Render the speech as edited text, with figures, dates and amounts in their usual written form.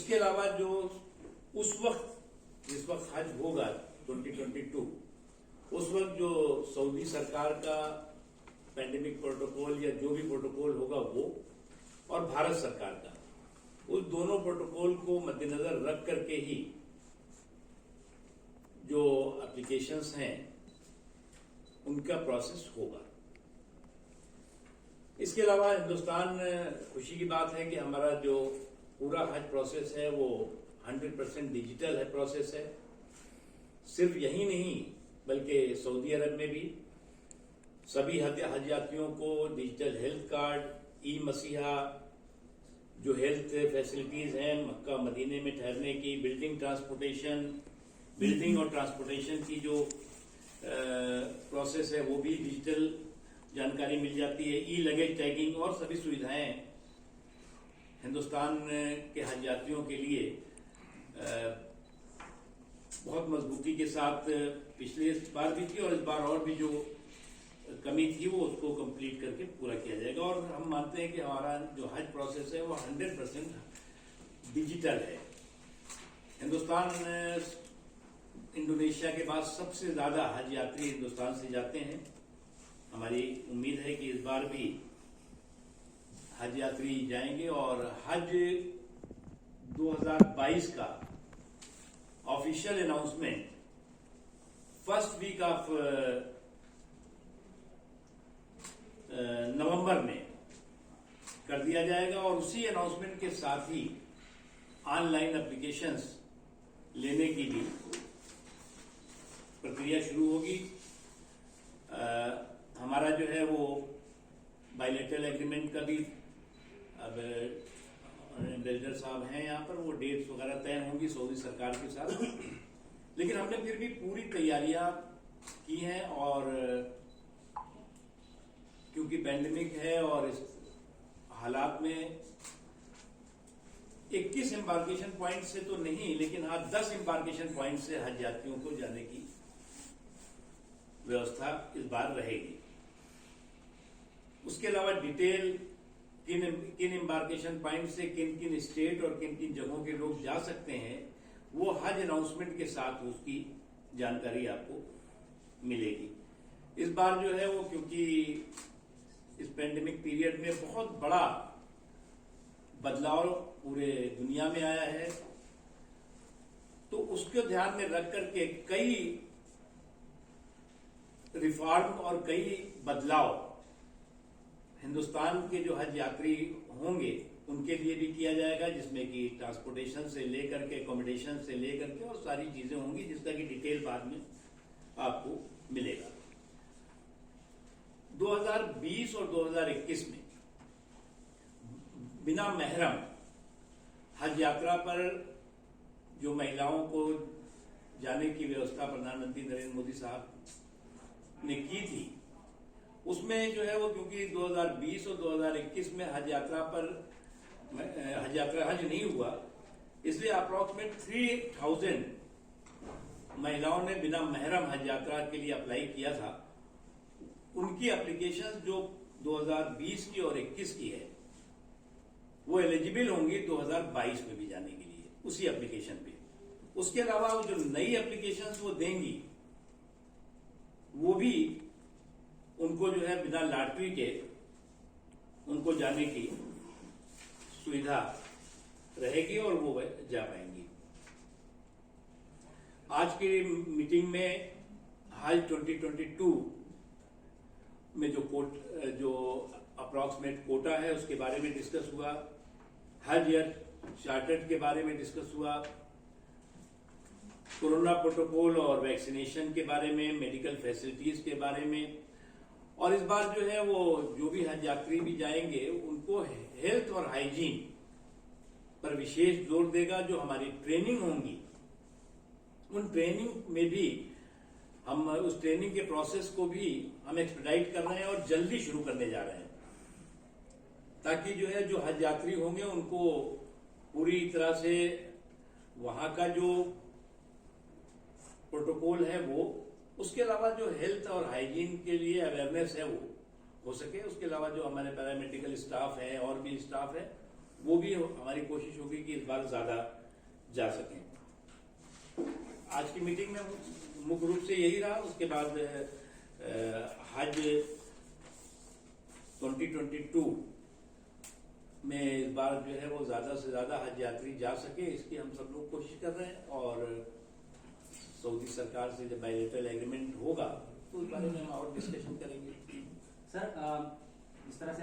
इसके अलावा जो उस वक्त जिस वक्त हज होगा 2022, उस वक्त जो सऊदी सरकार का पैंडेमिक प्रोटोकॉल या जो भी प्रोटोकॉल होगा वो, और भारत सरकार का, उस दोनों प्रोटोकॉल को मद्देनजर रख करके ही जो एप्लीकेशंस हैं उनका प्रोसेस होगा। इसके अलावा हिंदुस्तान, खुशी की बात है कि हमारा जो पूरा हज प्रोसेस है वो 100% डिजिटल है प्रोसेस है। सिर्फ यही नहीं बल्कि सऊदी अरब में भी सभी हज यात्रियों को डिजिटल हेल्थ कार्ड, ई मसीहा, जो हेल्थ फैसिलिटीज हैं मक्का मदीने में ठहरने की, बिल्डिंग और ट्रांसपोर्टेशन की जो प्रोसेस है वो भी डिजिटल जानकारी मिल जाती है। ई लगेज टैगिंग और सभी सुविधाएं हिंदुस्तान के हज यात्रियों के लिए बहुत मजबूती के साथ पिछले बार भी थी और इस बार और भी जो कमी थी वो उसको कंप्लीट करके पूरा किया जाएगा। और हम मानते हैं कि हमारा जो हज प्रोसेस है वो 100% डिजिटल है। हिंदुस्तान इंडोनेशिया के बाद सबसे ज्यादा हज यात्री हिंदुस्तान से जाते हैं। हमारी उम्मीद है कि इस बार भी हज यात्री जाएंगे और हज 2022 का official announcement first week of November में कर दिया जाएगा और उसी अनाउंसमेंट के साथ ही ऑनलाइन एप्लीकेशंस लेने की भी प्रक्रिया शुरू होगी। हमारा जो है वो बायलैटरल एग्रीमेंट का भी अब बिल्डर साहब हैं यहाँ पर, वो डेट्स वगैरह तय होंगी सऊदी सरकार के साथ। लेकिन हमने फिर भी पूरी तैयारियां की हैं और क्योंकि पैंडेमिक है और इस हालात में 21 एम्बार्केशन पॉइंट से तो नहीं, लेकिन हाँ 10 एम्बार्केशन पॉइंट से हज यात्रियों को जाने की व्यवस्था इस बार रहेगी। उसके अलावा डिटेल किन एम्बार्केशन पॉइंट से किन किन स्टेट और किन किन जगहों के लोग जा सकते हैं वो हज अनाउंसमेंट के साथ उसकी जानकारी आपको मिलेगी। इस बार जो है वो क्योंकि इस पैंडेमिक पीरियड में बहुत बड़ा बदलाव पूरे दुनिया में आया है, तो उसको ध्यान में रख करके कई रिफॉर्म और कई बदलाव हिंदुस्तान के जो हज यात्री होंगे उनके लिए भी किया जाएगा, जिसमें कि ट्रांसपोर्टेशन से लेकर के अकोमोडेशन से लेकर के और सारी चीजें होंगी जिसका कि डिटेल बाद में आपको मिलेगा। 2020 और 2021 में बिना महरम हज यात्रा पर जो महिलाओं को जाने की व्यवस्था प्रधानमंत्री नरेंद्र मोदी साहब ने की थी, उसमें जो है वो क्योंकि 2020 और 2021 में हज नहीं हुआ, इसलिए अप्रोक्सीमेट 3000 महिलाओं ने बिना महरम हज यात्रा के लिए अप्लाई किया था। उनकी एप्लीकेशन जो 2020 की और 21 की है वो एलिजिबल होंगी 2022 में भी जाने के लिए उसी एप्लीकेशन पे। उसके अलावा जो नई एप्लीकेशन वो देंगी वो भी उनको जो है बिना लॉटरी के उनको जाने की सुविधा रहेगी और वो जा पाएंगी। आज की मीटिंग में हज 2022 में जो अप्रॉक्सीमेट कोटा है उसके बारे में डिस्कस हुआ, हज ईयर चार्टर्ड के बारे में डिस्कस हुआ, कोरोना प्रोटोकॉल और वैक्सीनेशन के बारे में, मेडिकल फैसिलिटीज के बारे में। और इस बार जो है वो जो भी हज यात्री भी जाएंगे उनको हेल्थ और हाइजीन पर विशेष जोर देगा। जो हमारी ट्रेनिंग होंगी उन ट्रेनिंग में भी हम उस ट्रेनिंग के प्रोसेस को भी हम एक्सपेडाइट कर रहे हैं और जल्दी शुरू करने जा रहे हैं, ताकि जो है जो हज यात्री होंगे उनको पूरी तरह से वहां का जो प्रोटोकॉल है वो, उसके अलावा जो हेल्थ और हाइजीन के लिए अवेयरनेस है वो हो सके। उसके अलावा जो हमारे पैरामेडिकल स्टाफ है और भी स्टाफ है वो भी हमारी कोशिश होगी कि इस बार ज्यादा जा सकें। आज की मीटिंग में मुख्य रूप से यही रहा। उसके बाद हज 2022 में इस बार जो है वो ज्यादा से ज्यादा हज यात्री जा सके, इसकी हम सब लोग कोशिश कर रहे हैं। और सऊदी सरकार से जब बायलैटरल एग्रीमेंट होगा तो इस बारे में हम और डिस्कशन करेंगे। सर, इस तरह से